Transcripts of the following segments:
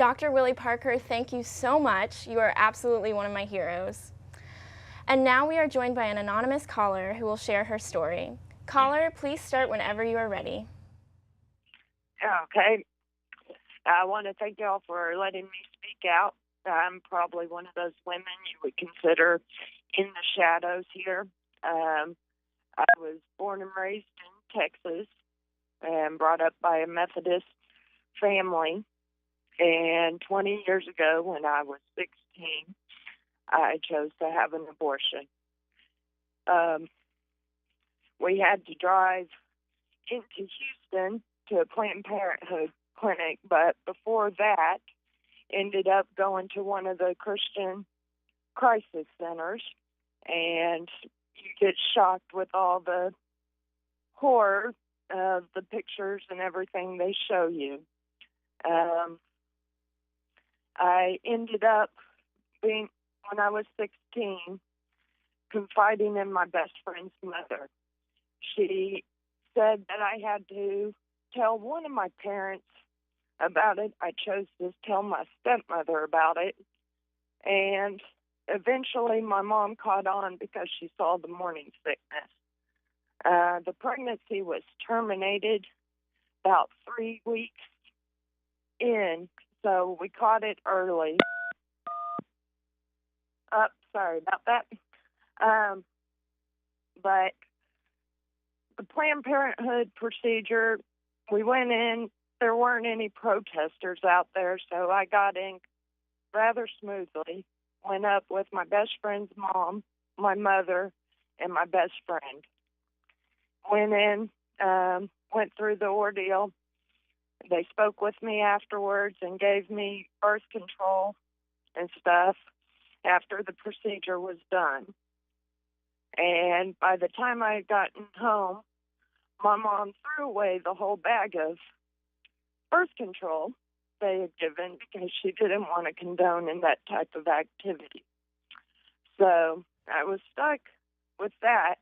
Dr. Willie Parker, thank you so much. You are absolutely one of my heroes. And now we are joined by an anonymous caller who will share her story. Caller, please start whenever you are ready. Okay. I want to thank y'all for letting me speak out. I'm probably one of those women you would consider in the shadows here. I was born and raised in Texas and brought up by a Methodist family. And 20 years ago, when I was 16, I chose to have an abortion. We had to drive into Houston to a Planned Parenthood clinic, but before that, ended up going to one of the Christian crisis centers, and you get shocked with all the horror of the pictures and everything they show you. I ended up when I was 16, confiding in my best friend's mother. She said that I had to tell one of my parents about it. I chose to tell my stepmother about it. And eventually my mom caught on because she saw the morning sickness. The pregnancy was terminated about 3 weeks in, so we caught it early. Sorry about that. But the Planned Parenthood procedure, we went in, there weren't any protesters out there, so I got in rather smoothly. Went up with my best friend's mom, my mother, and my best friend. Went in, went through the ordeal. They spoke with me afterwards and gave me birth control and stuff after the procedure was done. And by the time I had gotten home, my mom threw away the whole bag of birth control they had given because she didn't want to condone in that type of activity. So I was stuck with that.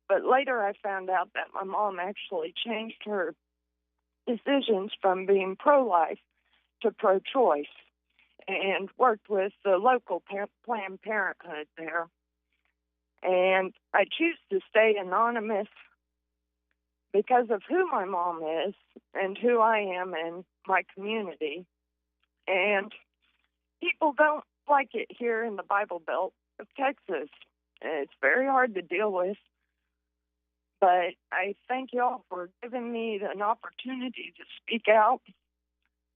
But later I found out that my mom actually changed her decisions from being pro-life to pro-choice and worked with the local Planned Parenthood there. And I choose to stay anonymous because of who my mom is and who I am in my community. And people don't like it here in the Bible Belt of Texas. It's very hard to deal with. But I thank y'all for giving me an opportunity to speak out.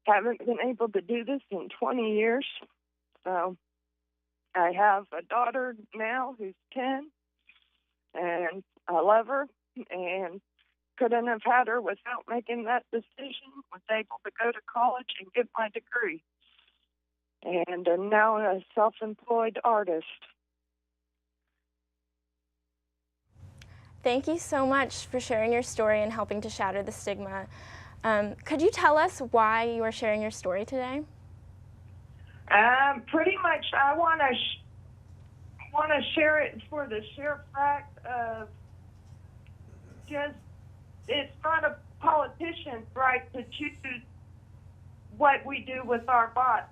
Haven't been able to do this in 20 years. So I have a daughter now who's 10, and I love her, and couldn't have had her without making that decision. Was able to go to college and get my degree. And I'm now a self-employed artist. Thank you so much for sharing your story and helping to shatter the stigma. Could you tell us why you are sharing your story today? Pretty much, I want to share it for the sheer fact of just it's not a politician's right to choose what we do with our body.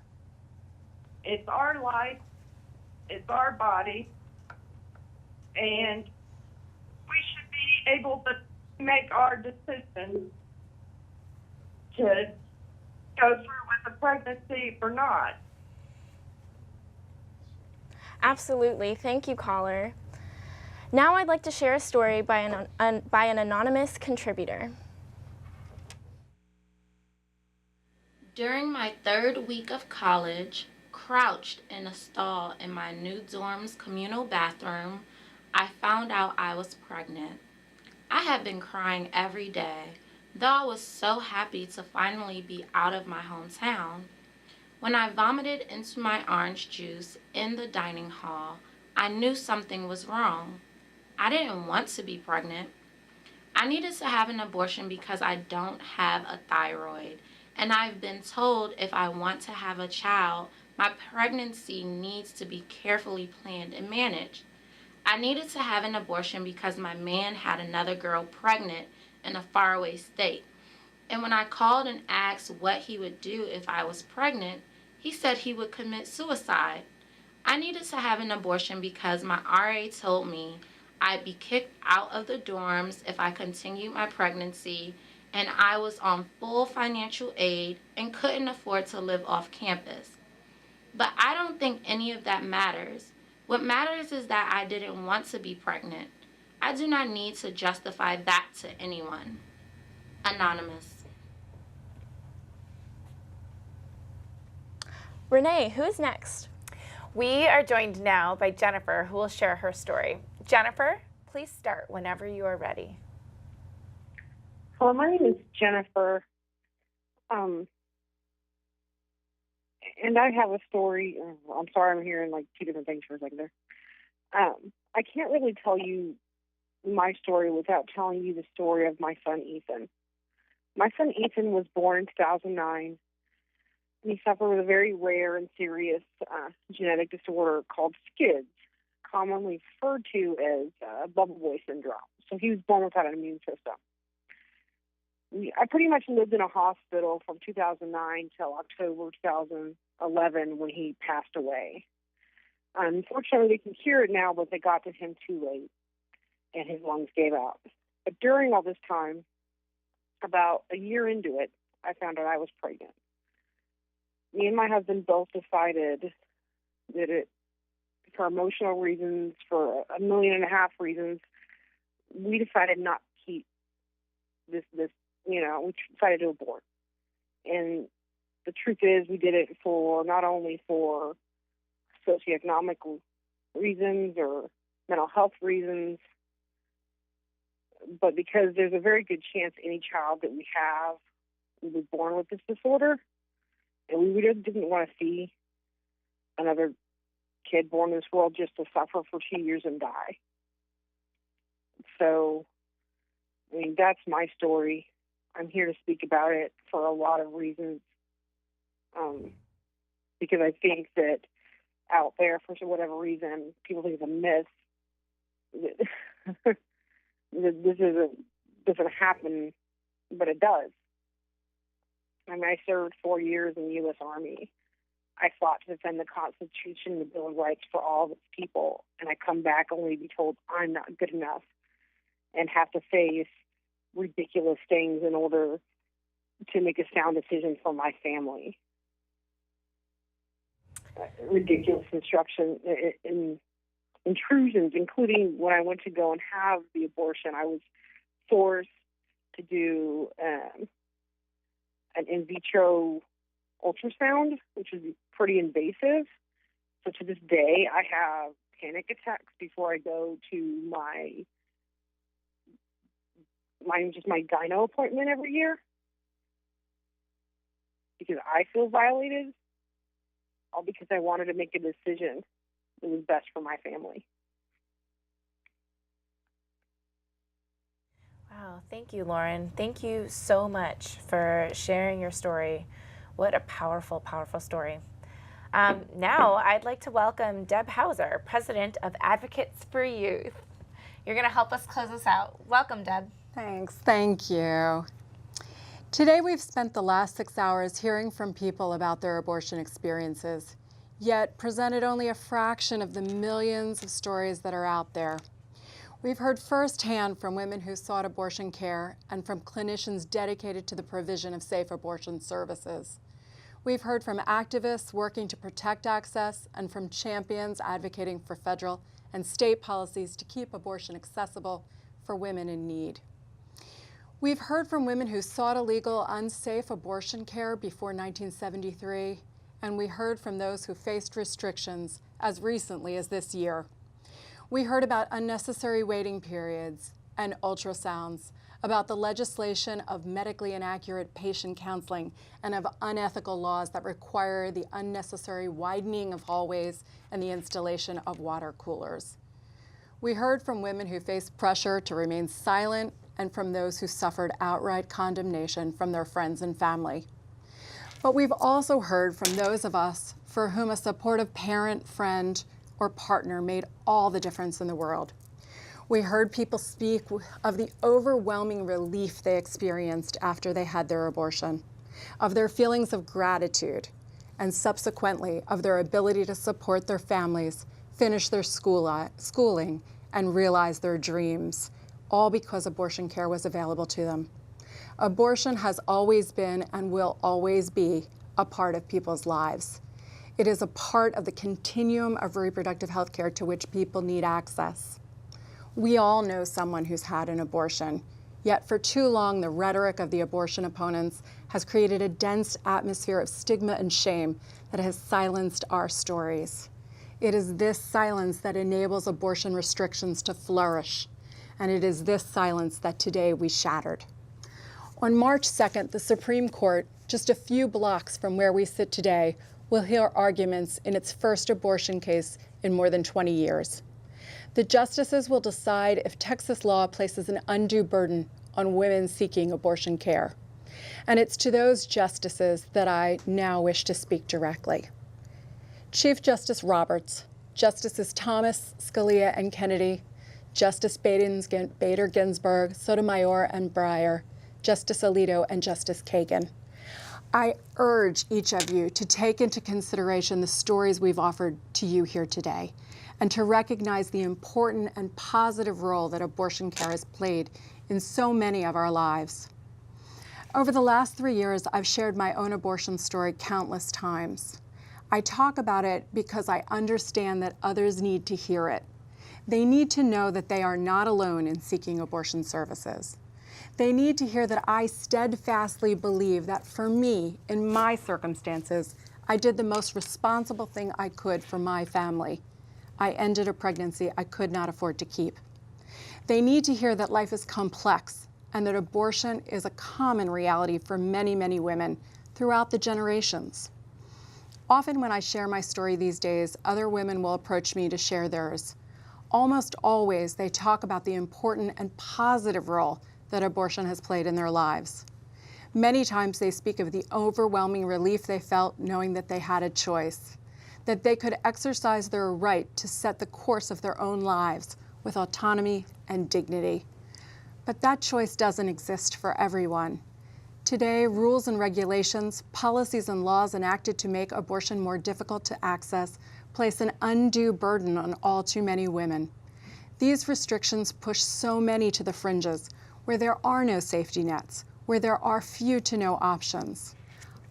It's our life, it's our body, and we should be able to make our decision to go through with the pregnancy or not. Absolutely. Thank you, caller. Now I'd like to share a story by an anonymous contributor. During my 3rd week of college, crouched in a stall in my new dorm's communal bathroom, I found out I was pregnant. I had been crying every day, though I was so happy to finally be out of my hometown. When I vomited into my orange juice in the dining hall, I knew something was wrong. I didn't want to be pregnant. I needed to have an abortion because I don't have a thyroid, and I've been told if I want to have a child, my pregnancy needs to be carefully planned and managed. I needed to have an abortion because my man had another girl pregnant in a faraway state. And when I called and asked what he would do if I was pregnant, he said he would commit suicide. I needed to have an abortion because my RA told me I'd be kicked out of the dorms if I continued my pregnancy, and I was on full financial aid and couldn't afford to live off campus. But I don't think any of that matters. What matters is that I didn't want to be pregnant. I do not need to justify that to anyone. Anonymous. Renee, who's next? We are joined now by Jennifer, who will share her story. Jennifer, please start whenever you are ready. Hello, my name is Jennifer. And I have a story. I'm sorry, I'm hearing like two different things for a second there. I can't really tell you my story without telling you the story of my son, Ethan. My son, Ethan, was born in 2009. And he suffered with a very rare and serious genetic disorder called SCIDS, commonly referred to as bubble boy syndrome. So he was born without an immune system. I pretty much lived in a hospital from 2009 till October 2011 when he passed away. Unfortunately, they can cure it now, but they got to him too late, and his lungs gave out. But during all this time, about a year into it, I found out I was pregnant. Me and my husband both decided that for emotional reasons, for $1.5 million reasons, we decided not to keep this, we decided to abort. And the truth is, we did it for not only for socioeconomic reasons or mental health reasons, but because there's a very good chance any child that we have will be born with this disorder. And we really didn't want to see another kid born in this world just to suffer for 2 years and die. So, that's my story. I'm here to speak about it for a lot of reasons. Because I think that out there, for whatever reason, people think it's a myth. This doesn't happen, but it does. I served 4 years in the U.S. Army. I fought to defend the Constitution and the Bill of Rights for all of its people, and I come back only to be told I'm not good enough and have to face ridiculous things in order to make a sound decision for my family. Ridiculous intrusions, including when I went to go and have the abortion. I was forced to do an in vitro ultrasound, which is pretty invasive. So to this day, I have panic attacks before I go to my gyno appointment every year because I feel violated, all because I wanted to make a decision that was best for my family. Wow, thank you, Lauren. Thank you so much for sharing your story. What a powerful, powerful story. Now, I'd like to welcome Deb Hauser, President of Advocates for Youth. You're going to help us close this out. Welcome, Deb. Thanks. Thank you. Today, we've spent the last 6 hours hearing from people about their abortion experiences, yet presented only a fraction of the millions of stories that are out there. We've heard firsthand from women who sought abortion care and from clinicians dedicated to the provision of safe abortion services. We've heard from activists working to protect access and from champions advocating for federal and state policies to keep abortion accessible for women in need. We've heard from women who sought illegal, unsafe abortion care before 1973, and we heard from those who faced restrictions as recently as this year. We heard about unnecessary waiting periods and ultrasounds, about the legislation of medically inaccurate patient counseling, and of unethical laws that require the unnecessary widening of hallways and the installation of water coolers. We heard from women who faced pressure to remain silent and from those who suffered outright condemnation from their friends and family. But we've also heard from those of us for whom a supportive parent, friend, or partner made all the difference in the world. We heard people speak of the overwhelming relief they experienced after they had their abortion, of their feelings of gratitude, and subsequently of their ability to support their families, finish their schooling, and realize their dreams, all because abortion care was available to them. Abortion has always been and will always be a part of people's lives. It is a part of the continuum of reproductive health care to which people need access. We all know someone who's had an abortion, yet for too long the rhetoric of the abortion opponents has created a dense atmosphere of stigma and shame that has silenced our stories. It is this silence that enables abortion restrictions to flourish, and it is this silence that today we shattered. On March 2nd, the Supreme Court, just a few blocks from where we sit today, will hear arguments in its first abortion case in more than 20 years. The justices will decide if Texas law places an undue burden on women seeking abortion care. And it's to those justices that I now wish to speak directly. Chief Justice Roberts, Justices Thomas, Scalia, and Kennedy, Justice Bader Ginsburg, Sotomayor, and Breyer, Justice Alito, and Justice Kagan. I urge each of you to take into consideration the stories we've offered to you here today, and to recognize the important and positive role that abortion care has played in so many of our lives. Over the last 3 years, I've shared my own abortion story countless times. I talk about it because I understand that others need to hear it. They need to know that they are not alone in seeking abortion services. They need to hear that I steadfastly believe that for me, in my circumstances, I did the most responsible thing I could for my family. I ended a pregnancy I could not afford to keep. They need to hear that life is complex and that abortion is a common reality for many, many women throughout the generations. Often when I share my story these days, other women will approach me to share theirs. Almost always, they talk about the important and positive role that abortion has played in their lives. Many times they speak of the overwhelming relief they felt knowing that they had a choice, that they could exercise their right to set the course of their own lives with autonomy and dignity. But that choice doesn't exist for everyone. Today, rules and regulations, policies and laws enacted to make abortion more difficult to access place an undue burden on all too many women. These restrictions push so many to the fringes, where there are no safety nets, where there are few to no options.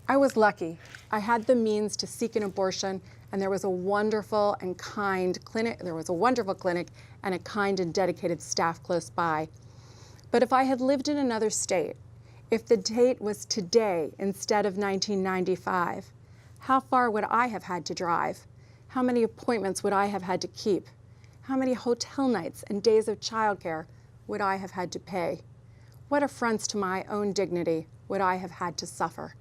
I was lucky. I had the means to seek an abortion, and there was a wonderful and kind clinic. There was a wonderful clinic and a kind and dedicated staff close by. But if I had lived in another state, if the date was today instead of 1995, how far would I have had to drive? How many appointments would I have had to keep? How many hotel nights and days of childcare would I have had to pay? What affronts to my own dignity would I have had to suffer?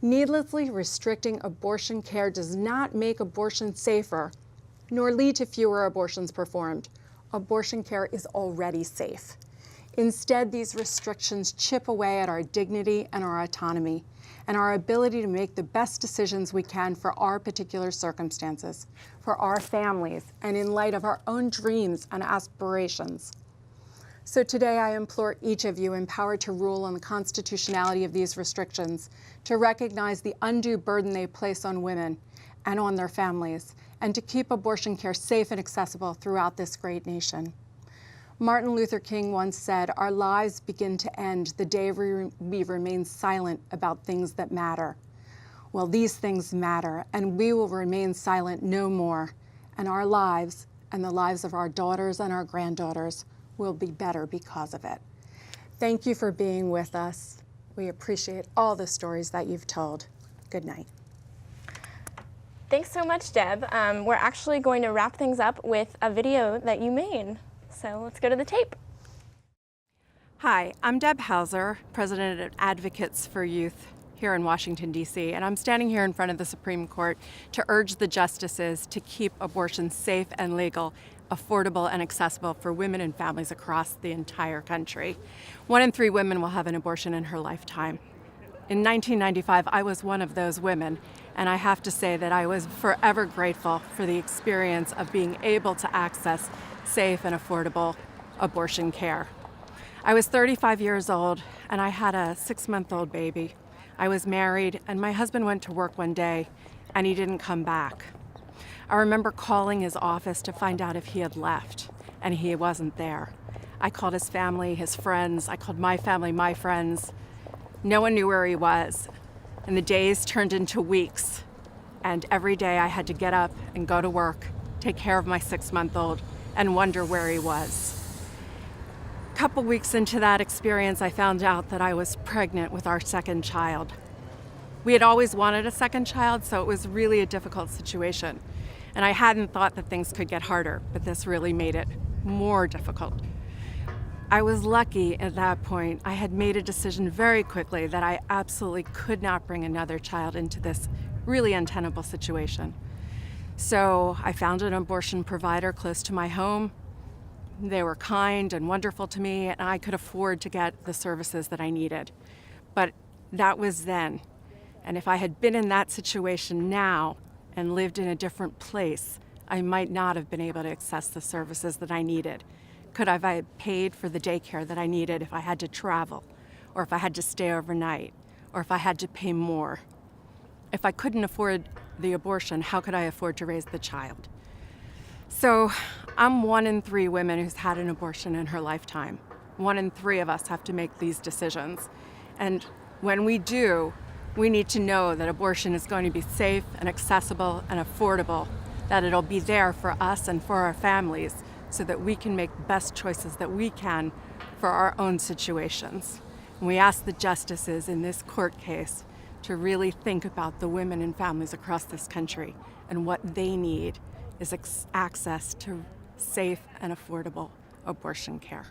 Needlessly restricting abortion care does not make abortion safer, nor lead to fewer abortions performed. Abortion care is already safe. Instead, these restrictions chip away at our dignity and our autonomy, and our ability to make the best decisions we can for our particular circumstances, for our families, and in light of our own dreams and aspirations. So today I implore each of you empowered to rule on the constitutionality of these restrictions, to recognize the undue burden they place on women and on their families, and to keep abortion care safe and accessible throughout this great nation. Martin Luther King once said, "Our lives begin to end the day we remain silent about things that matter." Well, these things matter, and we will remain silent no more, and our lives and the lives of our daughters and our granddaughters will be better because of it. Thank you for being with us. We appreciate all the stories that you've told. Good night. Thanks so much, Deb. We're actually going to wrap things up with a video that you made. So let's go to the tape. Hi, I'm Deb Hauser, President of Advocates for Youth here in Washington, D.C., and I'm standing here in front of the Supreme Court to urge the justices to keep abortion safe and legal, affordable and accessible for women and families across the entire country. 1 in 3 women will have an abortion in her lifetime. In 1995, I was one of those women, and I have to say that I was forever grateful for the experience of being able to access safe and affordable abortion care. I was 35 years old, and I had a 6-month-old baby. I was married, and my husband went to work one day, and he didn't come back. I remember calling his office to find out if he had left, and he wasn't there. I called his family, his friends. I called my family, my friends. No one knew where he was, and the days turned into weeks. And every day I had to get up and go to work, take care of my 6-month-old, and wonder where he was. A couple weeks into that experience, I found out that I was pregnant with our second child. We had always wanted a second child, so it was really a difficult situation. And I hadn't thought that things could get harder, but this really made it more difficult. I was lucky at that point. I had made a decision very quickly that I absolutely could not bring another child into this really untenable situation. So I found an abortion provider close to my home. They were kind and wonderful to me, and I could afford to get the services that I needed. But that was then. And if I had been in that situation now and lived in a different place, I might not have been able to access the services that I needed. Could I have paid for the daycare that I needed if I had to travel, or if I had to stay overnight, or if I had to pay more? If I couldn't afford the abortion, how could I afford to raise the child? So I'm 1 in 3 women who's had an abortion in her lifetime. 1 in 3 of us have to make these decisions. And when we do, we need to know that abortion is going to be safe and accessible and affordable, that it'll be there for us and for our families, so that we can make the best choices that we can for our own situations. And we ask the justices in this court case to really think about the women and families across this country, and what they need is access to safe and affordable abortion care.